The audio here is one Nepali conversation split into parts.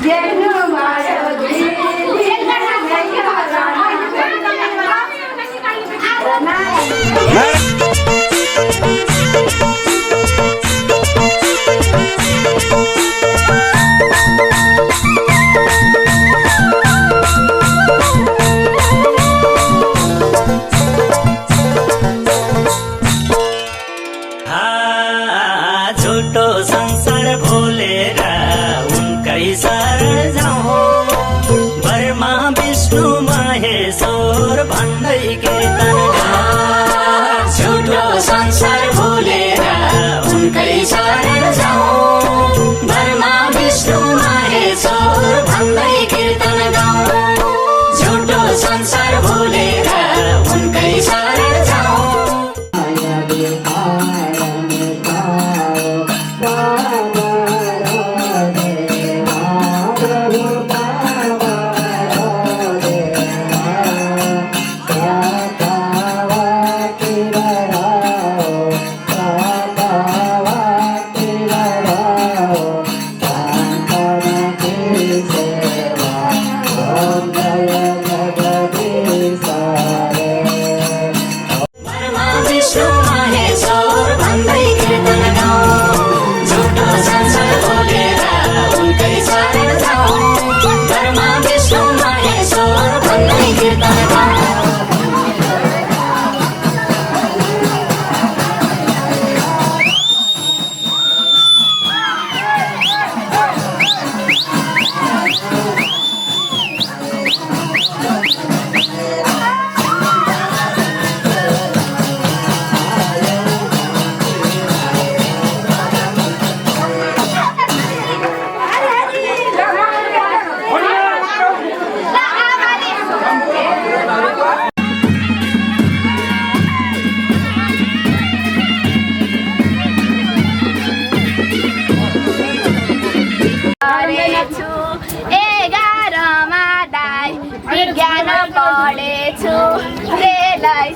विज्ञान पढेछु त्यसलाई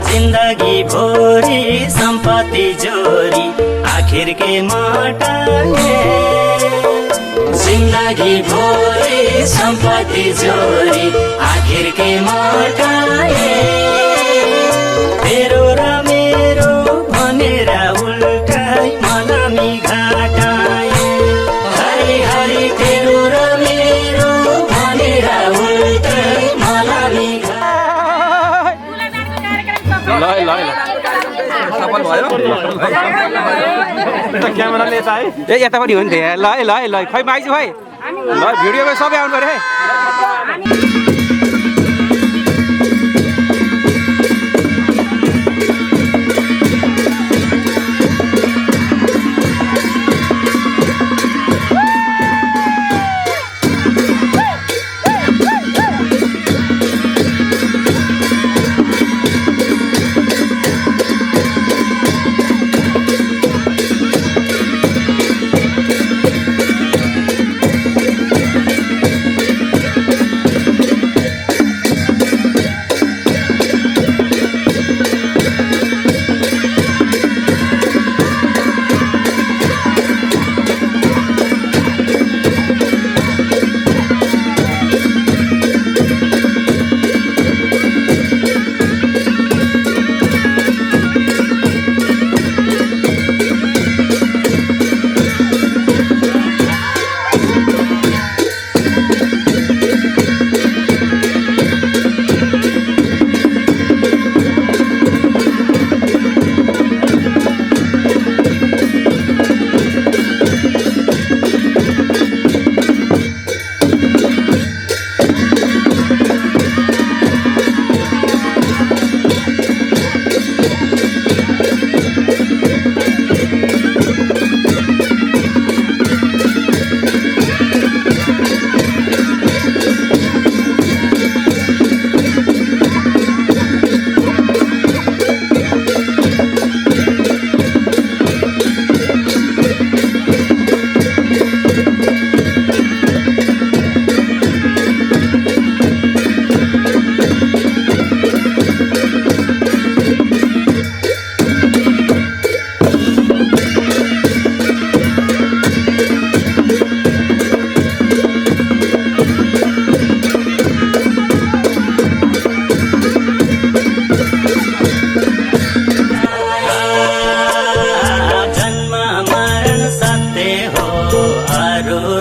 जिंदगी भोरी संपत्ति जोरी आखिर के मटाए जिंदगी भोरी संपत्ति जोरी आखिर के मटाए तेरो र मेरो भनेर उल्टाई मलामी घाटाए हरि हरि तेरो र मेरो भनेर उल्टाई मलामी सफल भयो क्यामेराले यता है ए यता पनि हो नि ल है ल है ल खै माइज भाइ ल भिडियोमा सबै आउनु पर्यो है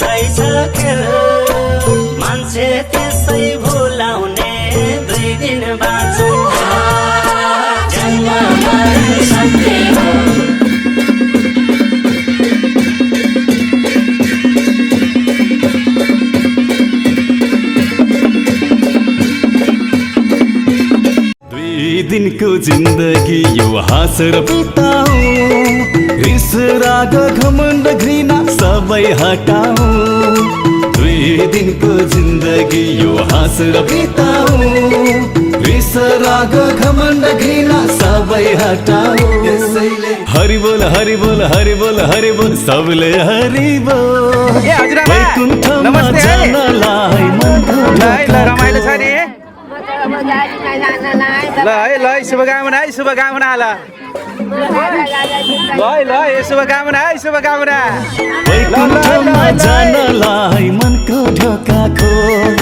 रहेछ खेल मान्छे त्यसै भुलाउने 2 दिन बाँचौँ जन्म मरण सत्य हो दिनको जिन्दगी यो हाँसेर बिताऊ रिस राग घमण्ड घृणा सबै हटाऊ 2 दिनको जिन्दगी यो हाँसेर बिताऊ रिस राग घमण्ड घृणा सबै हटाऊ हरि बोल हरि बोल हरि बोल हरि बोल सबले हरि बोल ए हजुरआमा नमस्ते जानलाई मनको ल रमाइलो छ नि ल है ल शुभकामना है शुभकामना ल ल शुभकामना है शुभकामना वैकुण्ठमा जानलाई मनको ढोका खोल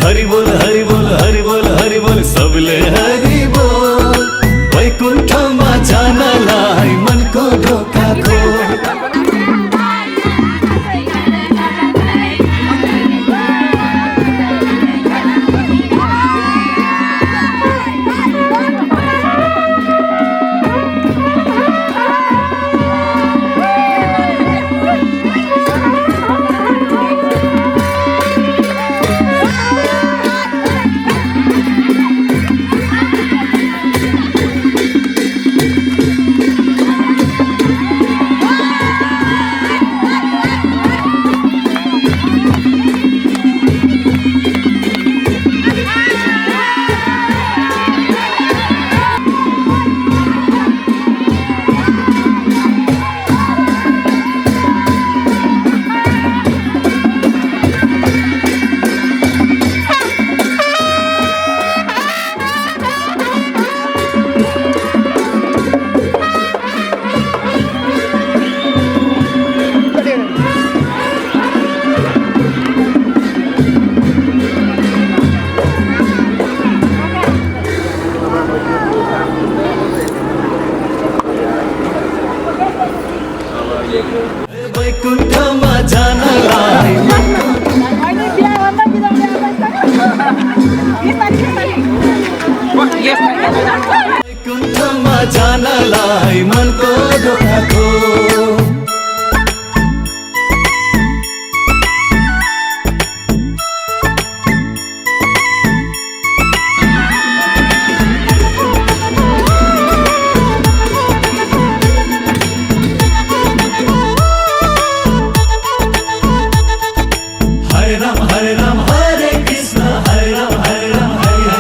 हरि बोल हरि बोल हरि बोल हरि बोल सबले हरि बोल वैकुण्ठमा जानलाई मनको ढोका खोल वैकुण्ठमा जानलाई वैकुण्ठमा जानलाई मनको ढोका खोल